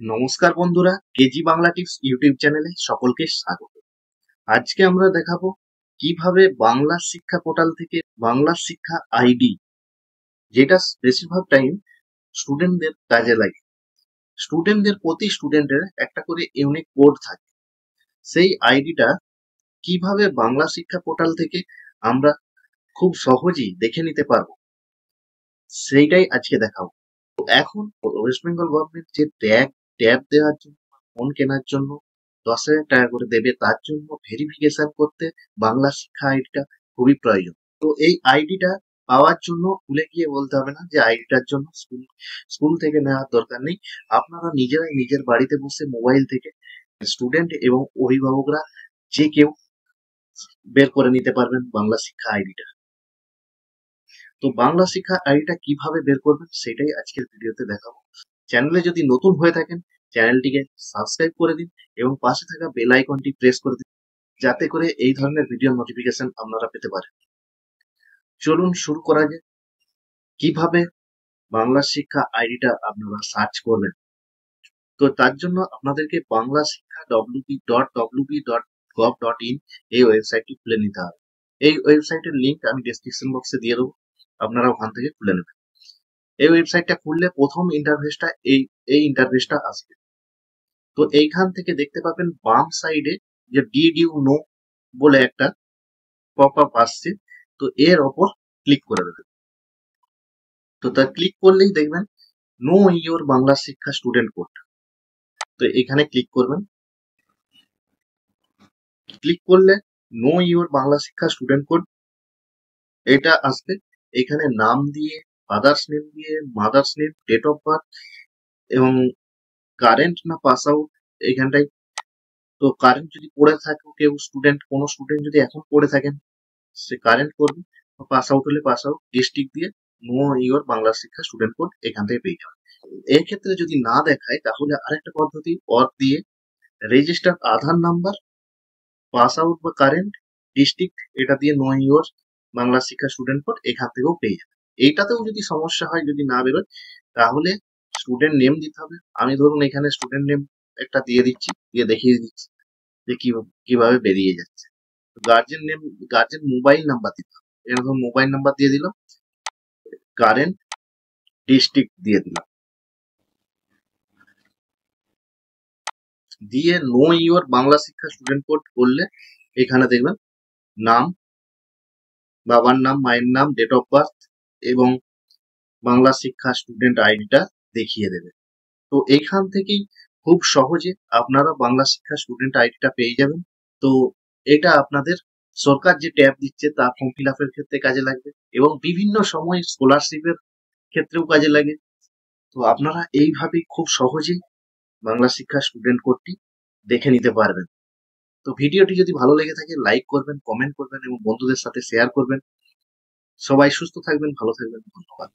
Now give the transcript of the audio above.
নমস্কার বন্ধুরা, KG Bangla tips YouTube চ্যানেলে সকলকে স্বাগত। আজকে আমরা দেখাবো কিভাবে বাংলা শিক্ষা পোর্টাল থেকে বাংলা শিক্ষা আইডি, যেটা বেশিরভাগ টাইম স্টুডেন্টদের কাজে লাগে। প্রতি স্টুডেন্টের একটা করে ইউনিক কোড থাকে। সেই আইডিটা কিভাবে বাংলা শিক্ষা পোর্টাল থেকে আমরা খুব সহজেই দেখে নিতে পারবো, সেইটাই আজকে দেখাবো। তো এখন ওয়েস্ট বেঙ্গল গভর্নমেন্ট যে ট্যাব দেওয়ার জন্য, ফোন কেনার জন্য 10,000 টাকা করে দেবে, তার জন্য ভেরিফিকেশন করতে বাংলা শিক্ষা আইডিটা খুবই প্রয়োজন। তো এই আইডিটা পাওয়ার জন্য ভুলে গিয়ে বলতে হবে না যে আইডিটার জন্য স্কুল থেকে নেওয়ার দরকার নেই। আপনারা নিজেরাই নিজের বাড়িতে বসে মোবাইল থেকে স্টুডেন্ট এবং অভিভাবকরা যে কেউ বের করে নিতে পারবেন বাংলা শিক্ষা আইডিটা। তো বাংলা শিক্ষা আইডিটা কিভাবে বের করবেন সেটাই আজকের ভিডিওতে দেখাবো। চ্যানেলে যদি নতুন হয়ে থাকেন, চ্যানেলটিকে সাবস্ক্রাইব করে দিন এবং পাশে থাকা বেল আইকনটি প্রেস করে দিন, যাতে করে এই ধরনের ভিডিও নোটিফিকেশন আপনারা পেতে পারেন। চলুন শুরু করা যাক। কিভাবে বাংলা শিক্ষা আইডিটা আপনারা সার্চ করবেন। তো তার জন্য আপনাদেরকে বাংলা শিক্ষা wp.wp.gov.in এই ওয়েবসাইটটি খুলে নিতে হবে। এই ওয়েবসাইটের লিংক আমি ডেসক্রিপশন বক্সে দিয়ে দেবো, আপনারা ওখান থেকে খুলে নেবেন। এই ওয়েবসাইটটা খুললে প্রথম ইন্টারফেসটা এই ইন্টারফেসটা আসবে। তো এইখান থেকে দেখতে পাবেন বাম সাইডে যে ডিড ইউ নো বলে একটা পপ আপ আসছে, তো এর ওপর ক্লিক করে দেবেন। তো তা ক্লিক করলেই দেখবেন নো ইয়োর বাংলা শিক্ষা স্টুডেন্ট কোড। তো এখানে ক্লিক করবেন। ক্লিক করলে নো ইয়োর বাংলা শিক্ষা স্টুডেন্ট কোড এটা আসবে। এখানে নাম দিয়ে, ফাদার্স নেম দিয়ে, mother's name, date of birth এবং কারেন্ট না পাস আউট এখানটায়। তো কারেন্ট যদি পড়ে থাকে কেউ কোনো স্টুডেন্ট যদি এখন পড়ে থাকেন, সে কারেন্ট করবে। পাস আউট হলে পাস আউট, ডিস্ট্রিক্ট দিয়ে নো ইয়োর বাংলা শিক্ষা স্টুডেন্ট কোড এখান থেকে পেয়ে যাবে। এই ক্ষেত্রে যদি না দেখায় তাহলে আরেকটা পদ্ধতি, অর দিয়ে রেজিস্টার আধার নাম্বার, পাস আউট বা কারেন্ট, ডিস্ট্রিক্ট এটা দিয়ে নো ইয়োর বাংলা শিক্ষা স্টুডেন্ট কোড এখান থেকেও পেয়ে যাবে। এইটাতেও যদি সমস্যা হয়, যদি না বেরোয়, তাহলে স্টুডেন্ট নেম দিতে হবে। আমি ধরুন এখানে স্টুডেন্ট নেম একটা দিয়ে দিচ্ছি, দিয়ে দেখিয়ে দিচ্ছি যে কিভাবে বেরিয়ে যাচ্ছে। Guardian name, guardian mobile number দিতে হবে। এরকম মোবাইল নাম্বার দিয়ে দিলাম, কারেন্ট, ডিস্ট্রিক্ট দিয়ে দিলাম, দিয়ে নো ইয়োর বাংলা শিক্ষা স্টুডেন্ট কোড করলে এখানে দেখবেন নাম, বাবার নাম, মায়ের নাম, ডেট অফ বার্থ এবং বাংলা শিক্ষা স্টুডেন্ট আইডিটা দেখিয়ে দেবে। তো এখান থেকেই খুব সহজে আপনারা বাংলা শিক্ষা স্টুডেন্ট আইডিটা পেয়ে যাবেন। তো এটা আপনাদের সরকার যে ট্যাব দিচ্ছে তা ফর্ম ফিল আপের ক্ষেত্রে কাজে লাগবে এবং বিভিন্ন সময় স্কলারশিপের ক্ষেত্রেও কাজে লাগে। তো আপনারা এইভাবেই খুব সহজেই বাংলা শিক্ষা স্টুডেন্ট কোডটি দেখে নিতে পারবেন। তো ভিডিওটি যদি ভালো লেগে থাকে লাইক করবেন, কমেন্ট করবেন এবং বন্ধুদের সাথে শেয়ার করবেন। সবাই সুস্থ থাকবেন, ভালো থাকবেন, ধন্যবাদ।